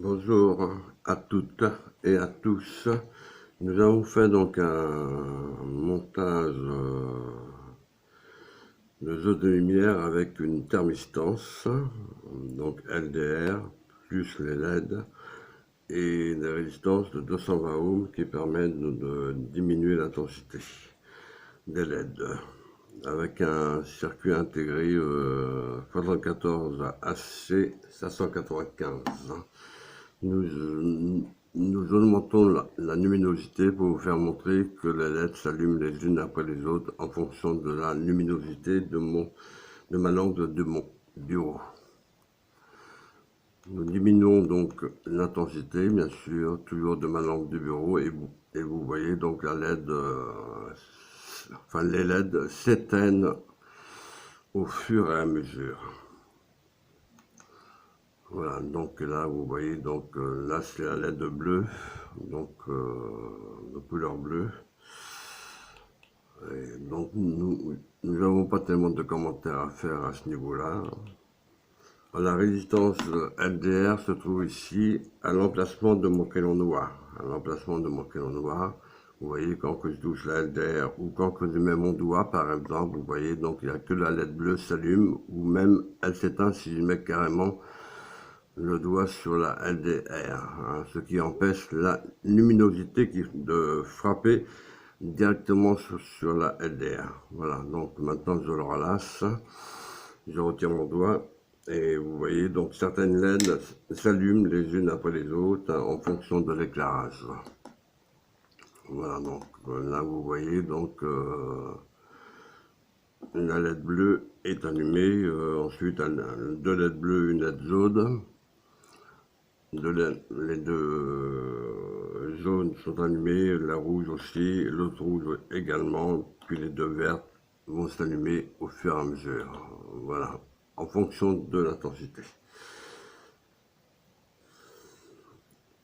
Bonjour à toutes et à tous. Nous avons fait donc un montage de jeu de lumière avec une thermistance, donc LDR, plus les LED, et des résistances de 220 ohms qui permettent de diminuer l'intensité des LED. Avec un circuit intégré 74 AC 595. Nous augmentons la luminosité pour vous faire montrer que les LED s'allument les unes après les autres en fonction de la luminosité de ma lampe de mon bureau. Nous diminuons donc l'intensité, bien sûr, toujours de ma lampe de bureau, et vous voyez donc la LED, les LED s'éteignent au fur et à mesure. Voilà, donc là vous voyez, donc là c'est la LED bleue, donc de couleur bleue. Et donc nous n'avons pas tellement de commentaires à faire à ce niveau-là. La résistance LDR se trouve ici à l'emplacement de mon crayon noir. À l'emplacement de mon crayon noir, vous voyez quand que je touche la LDR ou quand que je mets mon doigt par exemple, vous voyez donc il n'y a que la LED bleue s'allume ou même elle s'éteint si je mets carrément le doigt sur la LDR, hein, ce qui empêche la luminosité de frapper directement sur la LDR. Voilà, donc maintenant je le relâche, je retire mon doigt et vous voyez donc certaines LED s'allument les unes après les autres en fonction de l'éclairage. Voilà, donc là vous voyez donc la LED bleue est allumée, ensuite deux LED bleues, une LED jaune. Les deux jaunes sont allumés, la rouge aussi, l'autre rouge également, puis les deux vertes vont s'allumer au fur et à mesure. Voilà, en fonction de l'intensité.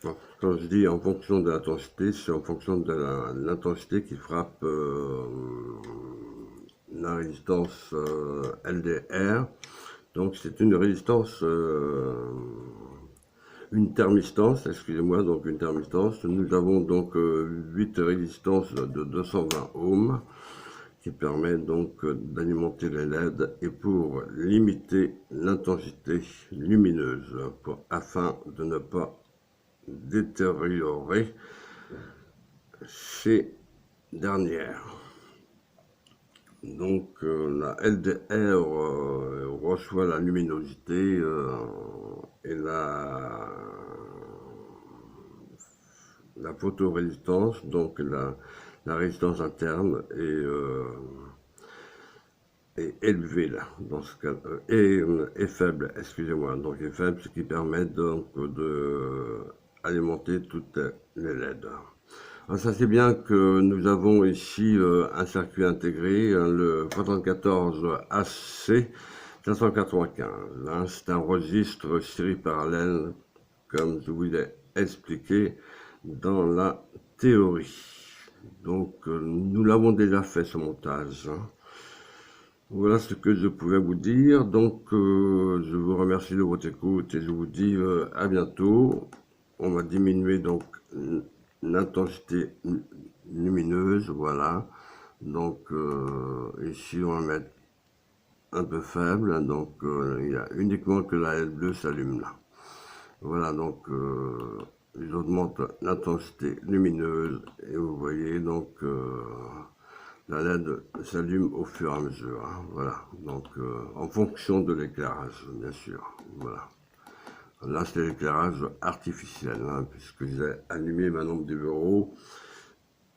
Quand je dis en fonction de l'intensité, c'est en fonction de l'intensité qui frappe la résistance LDR. Donc c'est une résistance une thermistance, excusez-moi, donc une thermistance. Nous avons donc 8 résistances de 220 ohms qui permettent donc d'alimenter les LED et pour limiter l'intensité lumineuse afin de ne pas détériorer ces dernières. Donc la LDR reçoit la luminosité et la photorésistance, donc la résistance interne est élevée là, dans ce cas, est faible, excusez-moi, donc est faible, ce qui permet donc de alimenter toutes les LED. Alors ça c'est bien que nous avons ici un circuit intégré, le 74 AC 595. Hein, c'est un registre série parallèle, comme je vous l'ai expliqué dans la théorie. Donc nous l'avons déjà fait ce montage. Hein. Voilà ce que je pouvais vous dire. Donc je vous remercie de votre écoute et je vous dis à bientôt. On va diminuer donc l'intensité lumineuse, voilà. Donc ici on va mettre un peu faible, donc il y a uniquement que la LED bleue s'allume là. Voilà, donc j'augmente l'intensité lumineuse et vous voyez donc la LED s'allume au fur et à mesure. Hein, voilà, donc en fonction de l'éclairage, bien sûr. Voilà. Là, c'est l'éclairage artificiel, hein, puisque j'ai allumé ma lampe de bureau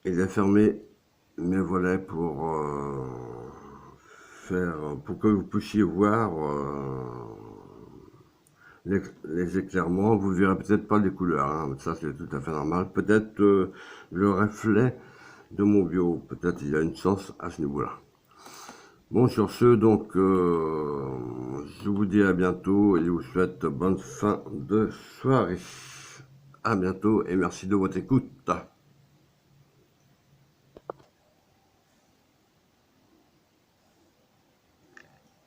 et j'ai fermé mes volets pour pour que vous puissiez voir les éclairements. Vous verrez peut-être pas les couleurs, hein, ça c'est tout à fait normal. Peut-être le reflet de mon bureau, peut-être il y a une chance à ce niveau-là. Bon, sur ce, donc, je vous dis à bientôt et je vous souhaite bonne fin de soirée. À bientôt et merci de votre écoute.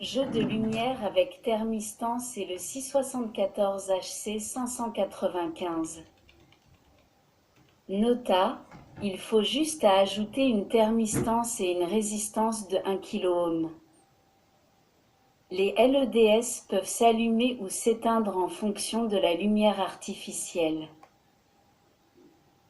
Jeu de lumière avec thermistance et le 674HC 595. Nota: il faut juste à ajouter une thermistance et une résistance de 1 kΩ. Les LEDs peuvent s'allumer ou s'éteindre en fonction de la lumière artificielle.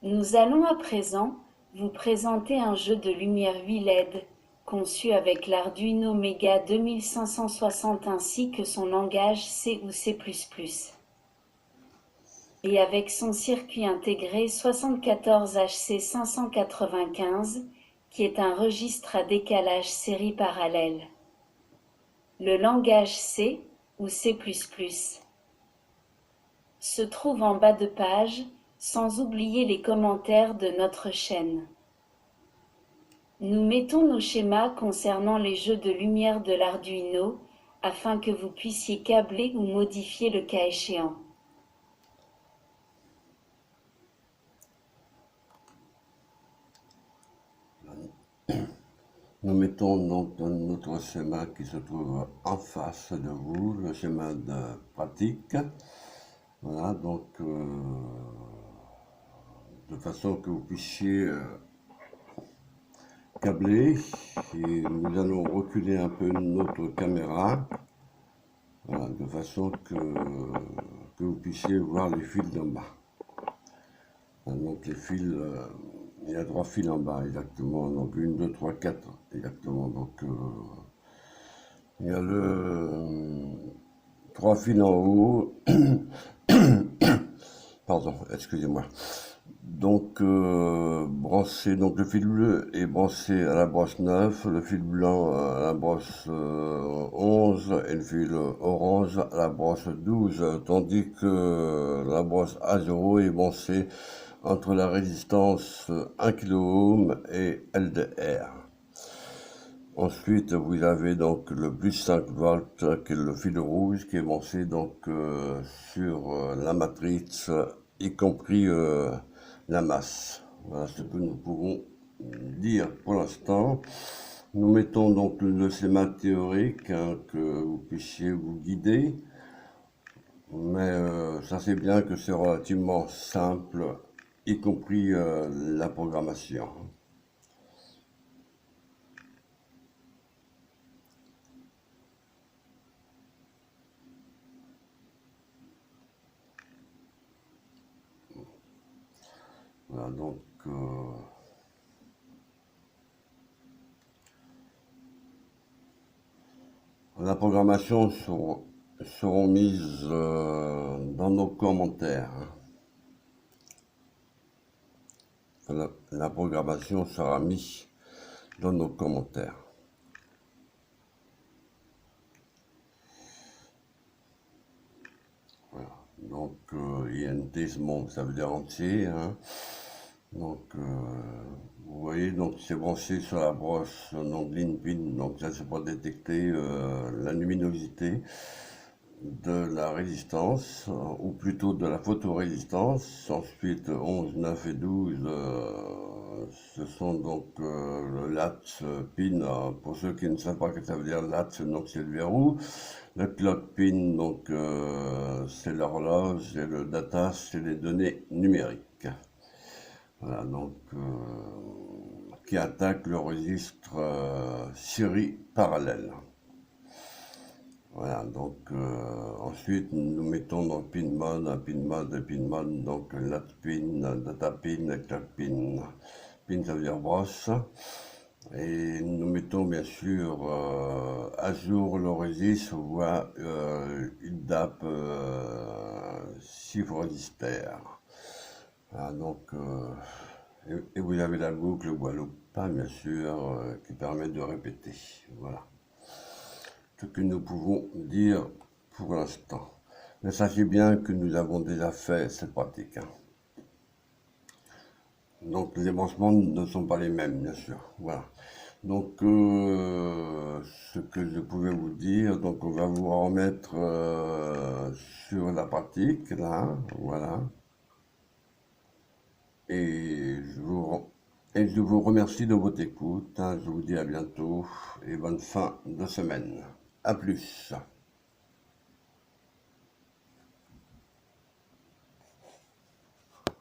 Nous allons à présent vous présenter un jeu de lumière 8 LED, conçu avec l'Arduino Mega 2560 ainsi que son langage C ou C++. Et avec son circuit intégré 74HC595, qui est un registre à décalage série parallèle. Le langage C ou C++ se trouve en bas de page, sans oublier les commentaires de notre chaîne. Nous mettons nos schémas concernant les jeux de lumière de l'Arduino, afin que vous puissiez câbler ou modifier le cas échéant. Nous mettons donc notre schéma qui se trouve en face de vous, le schéma de pratique. Voilà, donc de façon que vous puissiez câbler. Et nous allons reculer un peu notre caméra, voilà, de façon que vous puissiez voir les fils d'en bas. Donc les fils, il y a 3 fils en bas exactement, donc 1, 2, 3, 4 exactement. Donc il y a 3 fils en haut. Pardon, excusez-moi. Donc branché, donc le fil bleu est branché à la brosse 9, le fil blanc à la brosse 11 et le fil orange à la brosse 12, tandis que la brosse A0 est branchée entre la résistance 1 kΩ et LDR. Ensuite, vous avez donc le plus 5 volts, qui est le fil rouge, qui est branché donc sur la matrice, y compris la masse. Voilà ce que nous pouvons dire pour l'instant. Nous mettons donc le schéma théorique, hein, que vous puissiez vous guider. Mais ça c'est bien que c'est relativement simple, y compris la programmation. Voilà, donc la programmation seront mises dans nos commentaires. La programmation sera mise dans nos commentaires. Voilà. Donc INT, ça veut dire entier. Hein. Donc vous voyez, donc c'est branché sur la brosse donc l'INPIN, donc ça c'est pour détecter la luminosité de la résistance, ou plutôt de la photorésistance. Ensuite 11, 9 et 12, ce sont donc le latch pin, pour ceux qui ne savent pas ce que ça veut dire latch, donc c'est le verrou. Le clock pin, donc c'est l'horloge, et le data, c'est les données numériques. Voilà, donc qui attaque le registre série parallèle. Voilà, donc ensuite nous mettons dans pin mode, donc lat pin, data pin, clock pin. Pin ça veut dire brosse. Et nous mettons bien sûr à jour le registre, voire une DAP chiffre register. Voilà, donc et vous avez la boucle Guadalupe, bien sûr, qui permet de répéter. Voilà ce que nous pouvons dire pour l'instant. Mais sachez bien que nous avons déjà fait cette pratique. Hein. Donc les branchements ne sont pas les mêmes, bien sûr. Voilà. Donc ce que je pouvais vous dire, donc on va vous remettre sur la pratique, là, voilà. Et je vous remercie de votre écoute. Hein. Je vous dis à bientôt et bonne fin de semaine. À plus.